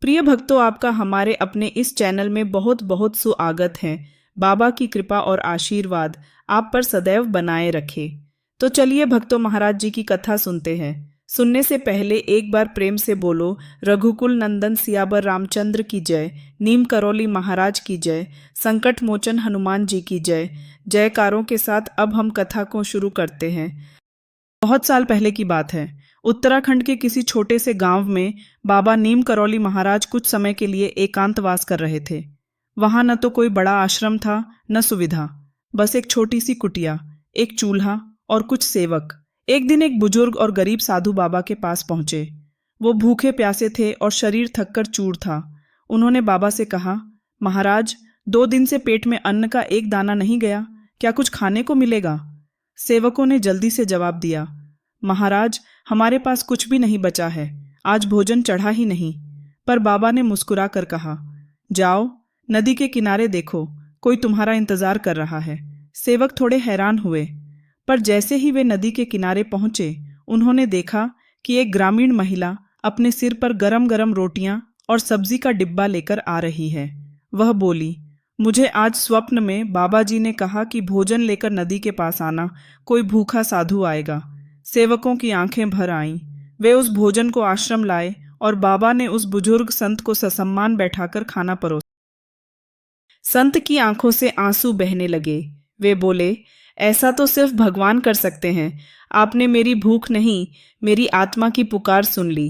प्रिय भक्तों, आपका हमारे अपने इस चैनल में बहुत बहुत स्वागत है। बाबा की कृपा और आशीर्वाद आप पर सदैव बनाए रखे। तो चलिए भक्तों, महाराज जी की कथा सुनते हैं। सुनने से पहले एक बार प्रेम से बोलो, रघुकुल नंदन सियावर रामचंद्र की जय, नीम करौली महाराज की जय, संकट मोचन हनुमान जी की जय। जयकारों के साथ अब हम कथा को शुरू करते हैं। बहुत साल पहले की बात है। उत्तराखंड के किसी छोटे से गांव में बाबा नीम करौली महाराज कुछ समय के लिए एकांतवास कर रहे थे। वहां न तो कोई बड़ा आश्रम था, न सुविधा, बस एक छोटी सी कुटिया, एक चूल्हा और कुछ सेवक। एक दिन एक बुजुर्ग और गरीब साधु बाबा के पास पहुंचे। वो भूखे प्यासे थे और शरीर थककर चूर था। उन्होंने बाबा से कहा, महाराज, 2 दिन से पेट में अन्न का एक दाना नहीं गया, क्या कुछ खाने को मिलेगा? सेवकों ने जल्दी से जवाब दिया, महाराज, हमारे पास कुछ भी नहीं बचा है, आज भोजन चढ़ा ही नहीं। पर बाबा ने मुस्कुरा कर कहा, जाओ, नदी के किनारे देखो, कोई तुम्हारा इंतजार कर रहा है। सेवक थोड़े हैरान हुए, पर जैसे ही वे नदी के किनारे पहुंचे, उन्होंने देखा कि एक ग्रामीण महिला अपने सिर पर गरम गरम रोटियां और सब्जी का डिब्बा लेकर आ रही है। वह बोली, मुझे आज स्वप्न में बाबा जी ने कहा कि भोजन लेकर नदी के पास आना, कोई भूखा साधु आएगा। सेवकों की आंखें भर आईं। वे उस भोजन को आश्रम लाए और बाबा ने उस बुजुर्ग संत को ससम्मान बैठाकर खाना परोसा। संत की आंखों से आंसू बहने लगे। वे बोले, ऐसा तो सिर्फ भगवान कर सकते हैं। आपने मेरी भूख नहीं, मेरी आत्मा की पुकार सुन ली।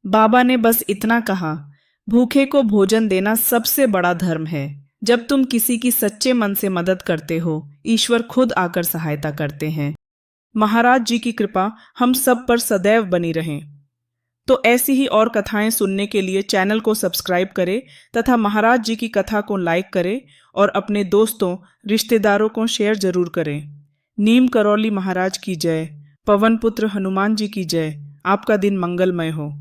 बाबा ने बस इतना कहा, भूखे को भोजन देना सबसे बड़ा धर्म है। जब तुम किसी की सच्चे मन से मदद करते हो, ईश्वर खुद आकर सहायता करते हैं। महाराज जी की कृपा हम सब पर सदैव बनी रहे। तो ऐसी ही और कथाएं सुनने के लिए चैनल को सब्सक्राइब करें तथा महाराज जी की कथा को लाइक करें और अपने दोस्तों, रिश्तेदारों को शेयर जरूर करें। नीम करौली महाराज की जय, पवन पुत्र हनुमान जी की जय। आपका दिन मंगलमय हो।